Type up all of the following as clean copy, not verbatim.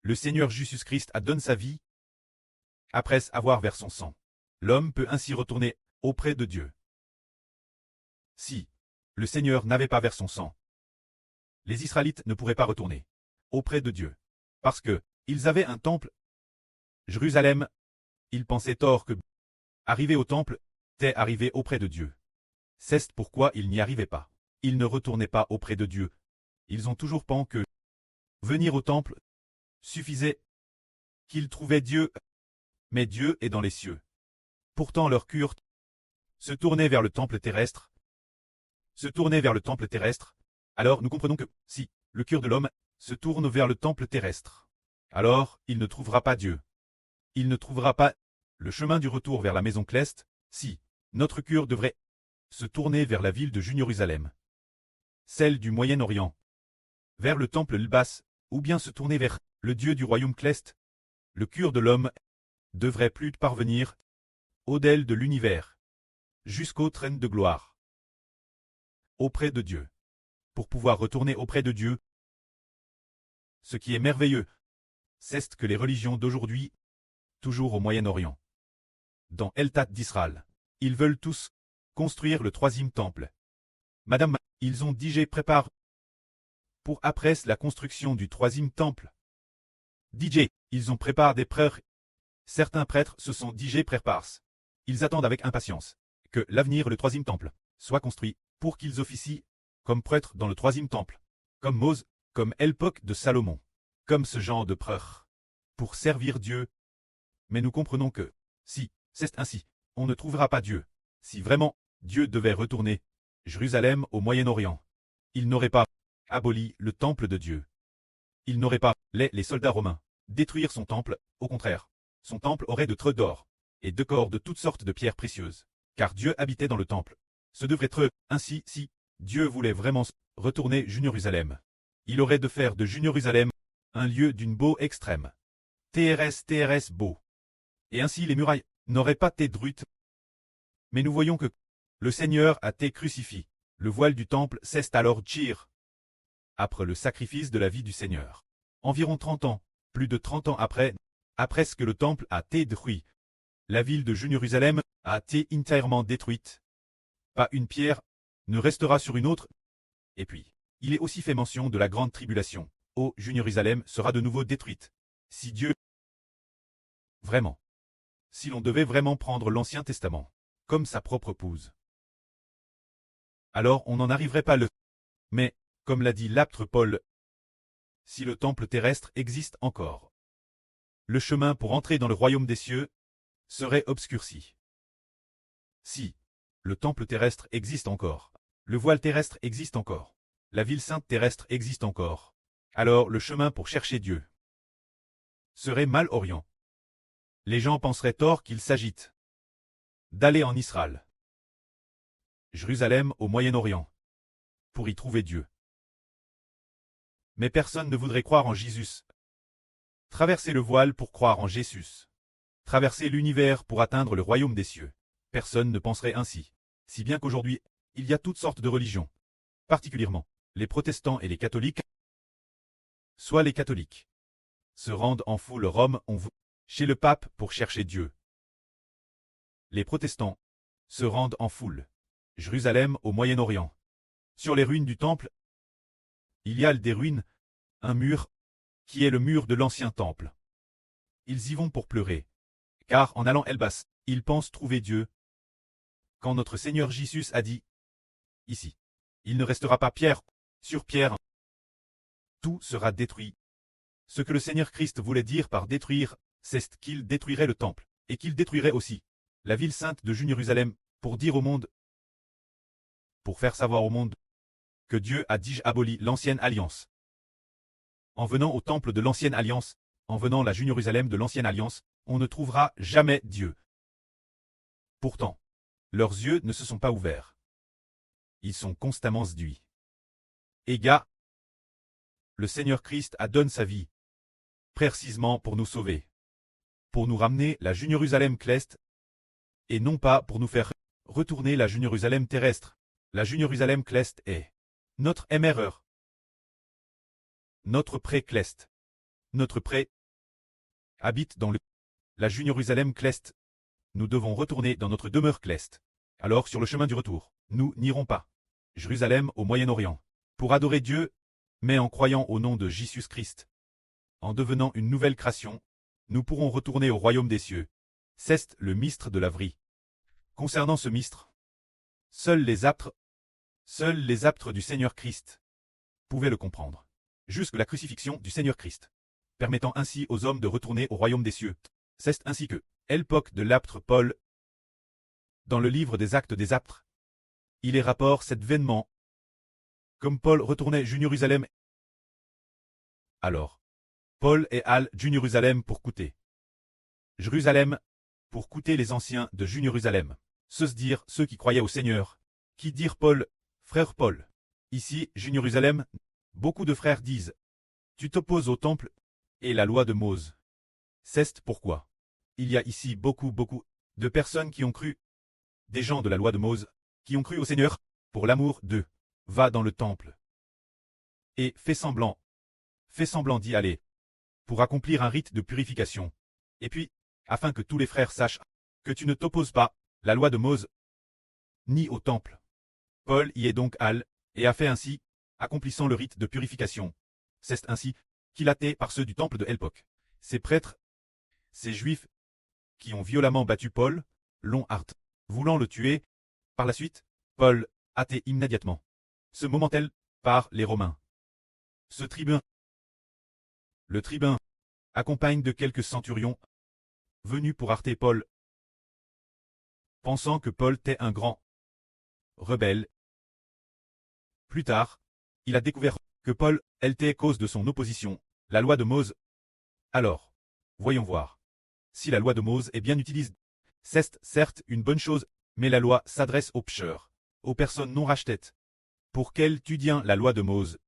le Seigneur Jésus-Christ a donné sa vie après avoir versé son sang. L'homme peut ainsi retourner auprès de Dieu. Si le Seigneur n'avait pas versé son sang, les Israélites ne pourraient pas retourner auprès de Dieu. Parce que ils avaient un temple. Jérusalem, ils pensaient tort que arriver au temple était arriver auprès de Dieu. C'est pourquoi ils n'y arrivaient pas. Ils ne retournaient pas auprès de Dieu. Ils ont toujours pensé que venir au temple suffisait, qu'ils trouvaient Dieu, mais Dieu est dans les cieux. Pourtant leur cœur se tournait vers le temple terrestre. Alors nous comprenons que, si le cœur de l'homme se tourne vers le temple terrestre, alors il ne trouvera pas Dieu. Il ne trouvera pas le chemin du retour vers la maison céleste, si notre cœur devrait se tourner vers la ville de Jérusalem, celle du Moyen-Orient, vers le temple Lbas, ou bien se tourner vers le Dieu du royaume céleste. Le cœur de l'homme devrait plus parvenir au-delà de l'univers, jusqu'au trône de gloire, auprès de Dieu. Pour pouvoir retourner auprès de Dieu, ce qui est merveilleux, c'est que les religions d'aujourd'hui, toujours au Moyen-Orient, dans l'État d'Israël, ils veulent tous construire le troisième temple. Madame, ils ont dit prépare pour après la construction du troisième temple. DJ, ils ont préparé des prêtres. Certains prêtres se sont dit préparent. Ils attendent avec impatience que l'avenir le troisième temple soit construit pour qu'ils officient comme prêtres dans le troisième temple, comme Moïse, comme l'époque de Salomon, comme ce genre de prêtres, pour servir Dieu. Mais nous comprenons que, si c'est ainsi, on ne trouvera pas Dieu. Si vraiment Dieu devait retourner Jérusalem au Moyen-Orient, il n'aurait pas aboli le temple de Dieu. Il n'aurait pas les soldats romains détruire son temple, au contraire. Son temple aurait de treux d'or et de corps de toutes sortes de pierres précieuses, car Dieu habitait dans le temple. Ce devrait être ainsi si Dieu voulait vraiment retourner Jérusalem. Il aurait de faire de Jérusalem un lieu d'une beau extrême. TRS beau. Et ainsi les murailles n'auraient pas été détruites. Mais nous voyons que le Seigneur a été crucifié. Le voile du temple cesse alors tire. Après le sacrifice de la vie du Seigneur. Environ 30 ans, plus de 30 ans après ce que le temple a été détruit, la ville de Jérusalem a été entièrement détruite. Pas une pierre ne restera sur une autre. Et puis, il est aussi fait mention de la grande tribulation. Oh, Jérusalem sera de nouveau détruite. Si Dieu vraiment, si l'on devait vraiment prendre l'Ancien Testament comme sa propre épouse, alors on n'en arriverait pas là. Mais, comme l'a dit l'apôtre Paul, si le temple terrestre existe encore, le chemin pour entrer dans le royaume des cieux serait obscurci. Si le temple terrestre existe encore, le voile terrestre existe encore, la ville sainte terrestre existe encore, alors le chemin pour chercher Dieu serait mal orient. Les gens penseraient tort qu'il s'agite d'aller en Israël, Jérusalem au Moyen-Orient, pour y trouver Dieu. Mais personne ne voudrait croire en Jésus. Traverser le voile pour croire en Jésus. Traverser l'univers pour atteindre le royaume des cieux. Personne ne penserait ainsi. Si bien qu'aujourd'hui, il y a toutes sortes de religions. Particulièrement, les protestants et les catholiques. Soit les catholiques se rendent en foule Rome chez le pape pour chercher Dieu. Les protestants se rendent en foule Jérusalem au Moyen-Orient. Sur les ruines du temple, il y a des ruines, un mur, qui est le mur de l'ancien temple. Ils y vont pour pleurer, car en allant Elbas, ils pensent trouver Dieu. Quand notre Seigneur Jésus a dit, ici, il ne restera pas pierre sur pierre, tout sera détruit. Ce que le Seigneur Christ voulait dire par détruire, c'est qu'il détruirait le temple, et qu'il détruirait aussi la ville sainte de Jérusalem, pour dire au monde, pour faire savoir au monde, que Dieu a déjà aboli l'ancienne alliance. En venant au temple de l'ancienne alliance, en venant à la Jérusalem de l'ancienne alliance, on ne trouvera jamais Dieu. Pourtant, leurs yeux ne se sont pas ouverts. Ils sont constamment séduits. Et le Seigneur Christ a donné sa vie, précisément pour nous sauver, pour nous ramener la Jérusalem céleste, et non pas pour nous faire retourner la Jérusalem terrestre. La Jérusalem céleste est notre erreur, notre pré céleste, notre pré habite dans la Jérusalem cleste. Nous devons retourner dans notre demeure cleste. Alors sur le chemin du retour, nous n'irons pas Jérusalem au Moyen-Orient pour adorer Dieu, mais en croyant au nom de Jésus-Christ. En devenant une nouvelle création, nous pourrons retourner au royaume des cieux. C'est le mystre de la vie. Concernant ce mystre, seuls les aptres du Seigneur Christ pouvaient le comprendre. Jusque la crucifixion du Seigneur Christ, permettant ainsi aux hommes de retourner au royaume des cieux. C'est ainsi que, l'époque de l'apôtre Paul, dans le livre des Actes des Apôtres, il est rapport cet événement. Comme Paul retournait Jérusalem. Alors, Paul est à Jérusalem pour coûter. Jérusalem, pour coûter les anciens de Jérusalem. Se dire ceux qui croyaient au Seigneur, qui dirent Paul, frère Paul. Ici, Jérusalem, beaucoup de frères disent, tu t'opposes au temple et la loi de Mose. C'est pourquoi il y a ici beaucoup de personnes qui ont cru, des gens de la loi de Mose, qui ont cru au Seigneur, pour l'amour d'eux, va dans le temple. Et fait semblant d'y aller, pour accomplir un rite de purification. Et puis, afin que tous les frères sachent que tu ne t'opposes pas, la loi de Mose, ni au temple. Paul y est donc allé, et a fait ainsi, accomplissant le rite de purification. C'est ainsi qu'il a été par ceux du temple de l'époque. Ces prêtres, ces juifs, qui ont violemment battu Paul, l'ont hart, voulant le tuer. Par la suite, Paul a été immédiatement. Ce moment-là, par les Romains. Ce tribun, le tribun, accompagne de quelques centurions, venus pour arrêter Paul, pensant que Paul était un grand rebelle. Plus tard, il a découvert que Paul était cause de son opposition, la loi de Mose. Alors, voyons voir. Si la loi de Mose est bien utilisée, c'est certes une bonne chose, mais la loi s'adresse aux pécheurs, aux personnes non rachetées. Pour quel tu tiens la loi de Mose?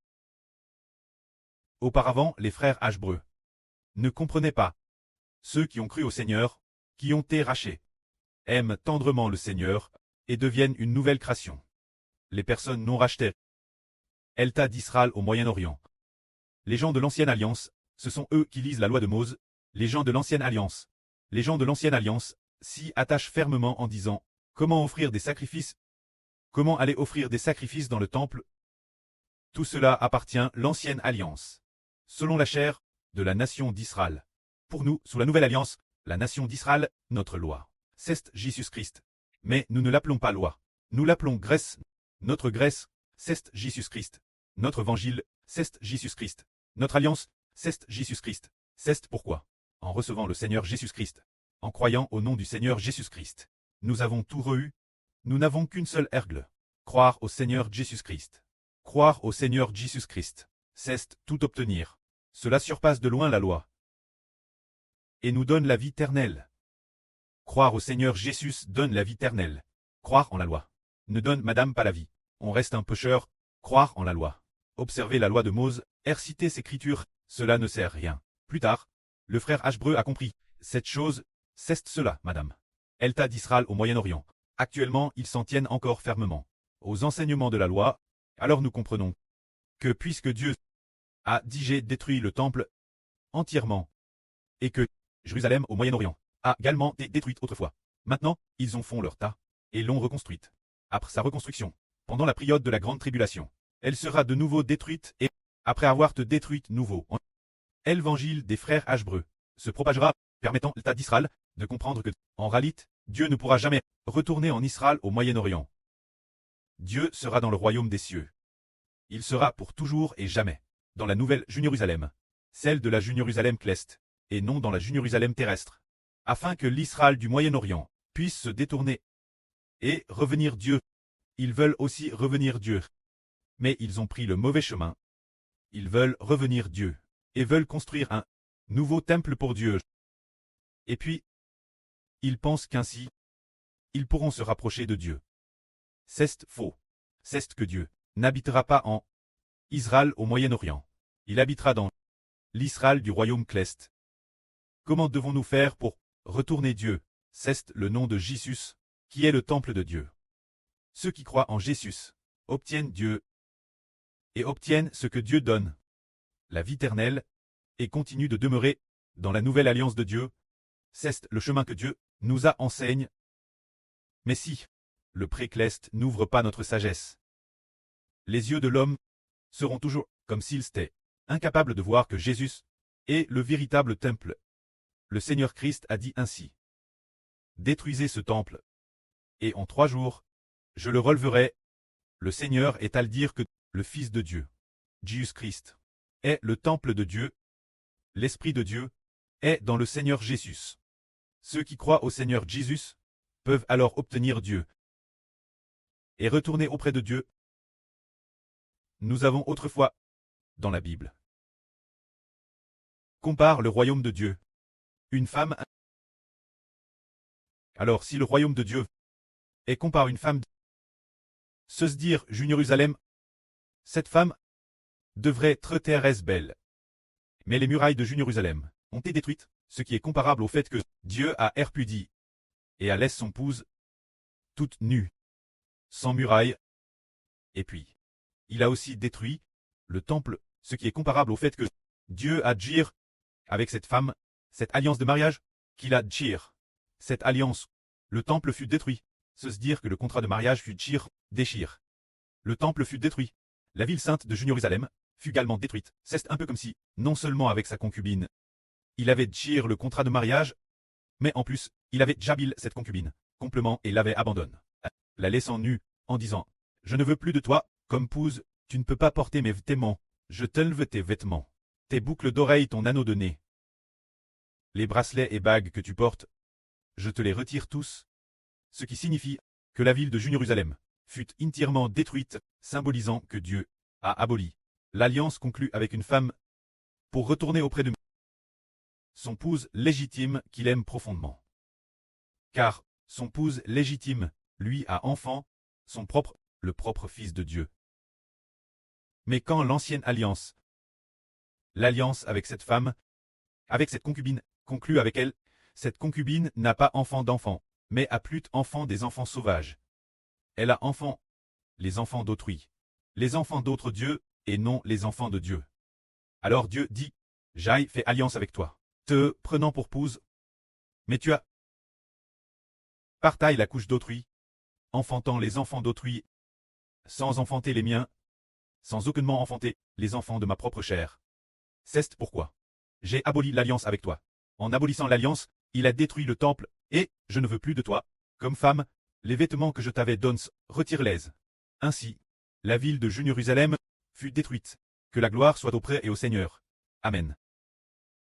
Auparavant, les frères Hébreux ne comprenaient pas. Ceux qui ont cru au Seigneur, qui ont été rachetés, aiment tendrement le Seigneur, et deviennent une nouvelle création. Les personnes non rachetées, Elta d'Israël au Moyen-Orient. Les gens de l'Ancienne Alliance, ce sont eux qui lisent la loi de Mose, les gens de l'Ancienne Alliance. Les gens de l'Ancienne Alliance s'y attachent fermement en disant, comment offrir des sacrifices? Comment aller offrir des sacrifices dans le temple? Tout cela appartient à l'Ancienne Alliance. Selon la chair de la nation d'Israël. Pour nous, sous la Nouvelle Alliance, la nation d'Israël, notre loi, c'est Jésus-Christ. Mais nous ne l'appelons pas loi. Nous l'appelons Grèce. Notre Grèce, c'est Jésus-Christ. Notre évangile, c'est Jésus-Christ. Notre alliance, c'est Jésus-Christ. C'est pourquoi, en recevant le Seigneur Jésus-Christ, en croyant au nom du Seigneur Jésus-Christ, nous avons tout reçu. Nous n'avons qu'une seule règle. Croire au Seigneur Jésus-Christ. Croire au Seigneur Jésus-Christ, c'est tout obtenir. Cela surpasse de loin la loi. Et nous donne la vie éternelle. Croire au Seigneur Jésus donne la vie éternelle. Croire en la loi ne donne madame pas la vie. On reste un pécheur. Croire en la loi. Observer la loi de Mose, réciter ses écritures, cela ne sert à rien. Plus tard, le frère Hébreu a compris. Cette chose, c'est cela, madame. Elta d'Israël au Moyen-Orient. Actuellement, ils s'en tiennent encore fermement aux enseignements de la loi. Alors nous comprenons que puisque Dieu a déjà détruit le temple entièrement, et que Jérusalem au Moyen-Orient a également été détruite autrefois, maintenant, ils en font leur tas, et l'ont reconstruite. Après sa reconstruction, pendant la période de la grande tribulation, elle sera de nouveau détruite et, après avoir été détruite nouveau, l'évangile des frères Hébreux se propagera, permettant l'État d'Israël de comprendre que, en réalité, Dieu ne pourra jamais retourner en Israël au Moyen-Orient. Dieu sera dans le royaume des cieux. Il sera pour toujours et jamais dans la nouvelle Jérusalem, celle de la Jérusalem céleste, et non dans la Jérusalem terrestre, afin que l'Israël du Moyen-Orient puisse se détourner et revenir Dieu. Ils veulent aussi revenir Dieu. Mais ils ont pris le mauvais chemin. Ils veulent revenir Dieu, et veulent construire un nouveau temple pour Dieu. Et puis, ils pensent qu'ainsi, ils pourront se rapprocher de Dieu. C'est faux. C'est que Dieu n'habitera pas en Israël au Moyen-Orient. Il habitera dans l'Israël du royaume céleste. Comment devons-nous faire pour retourner Dieu? C'est le nom de Jésus, qui est le temple de Dieu. Ceux qui croient en Jésus obtiennent Dieu et obtiennent ce que Dieu donne, la vie éternelle, et continuent de demeurer dans la nouvelle alliance de Dieu, c'est le chemin que Dieu nous a enseigne. Mais si le précleste n'ouvre pas notre sagesse, les yeux de l'homme seront toujours comme s'ils étaient incapables de voir que Jésus est le véritable temple. Le Seigneur Christ a dit ainsi: détruisez ce temple, et en 3 jours, je le releverai. Le Seigneur est à le dire que le Fils de Dieu, Jésus Christ, est le temple de Dieu. L'Esprit de Dieu est dans le Seigneur Jésus. Ceux qui croient au Seigneur Jésus peuvent alors obtenir Dieu et retourner auprès de Dieu. Nous avons autrefois, dans la Bible, compare le royaume de Dieu. Une femme. Alors si le royaume de Dieu est compare une femme, se dire Jérusalem, cette femme devrait être très belle. Mais les murailles de Jérusalem ont été détruites, ce qui est comparable au fait que Dieu a repudie et a laissé son épouse toute nue, sans murailles. Et puis, il a aussi détruit le temple, ce qui est comparable au fait que Dieu a dire avec cette femme, cette alliance de mariage, qu'il a dire. Cette alliance, le temple fut détruit. Se dire que le contrat de mariage fut déchire. Le temple fut détruit. La ville sainte de Jérusalem fut également détruite. C'est un peu comme si, non seulement avec sa concubine, il avait dire le contrat de mariage, mais en plus, il avait jabil cette concubine, complément et l'avait abandonne, la laissant nue, en disant: je ne veux plus de toi, comme épouse, tu ne peux pas porter mes vêtements, je t'enlève tes vêtements, tes boucles d'oreilles, ton anneau de nez, les bracelets et bagues que tu portes, je te les retire tous. Ce qui signifie que la ville de Jérusalem fut entièrement détruite, symbolisant que Dieu a aboli l'alliance conclue avec une femme pour retourner auprès de son épouse légitime qu'il aime profondément. Car son épouse légitime, lui, a enfant, le propre Fils de Dieu. Mais quand l'ancienne alliance, l'alliance avec cette femme, avec cette concubine, conclue avec elle, cette concubine n'a pas enfant d'enfant, mais a plus enfant des enfants sauvages. Elle a enfant, les enfants d'autrui, les enfants d'autres dieux, et non les enfants de Dieu. Alors Dieu dit: j'aille fait alliance avec toi, te prenant pour épouse, mais tu as partaille la couche d'autrui, enfantant les enfants d'autrui, sans enfanter les miens, sans aucunement enfanter les enfants de ma propre chair. C'est pourquoi j'ai aboli l'alliance avec toi. En abolissant l'alliance, il a détruit le temple, et je ne veux plus de toi. Comme femme, les vêtements que je t'avais donnés, retire-les. Ainsi, la ville de Jérusalem fut détruite. Que la gloire soit auprès et au Seigneur. Amen.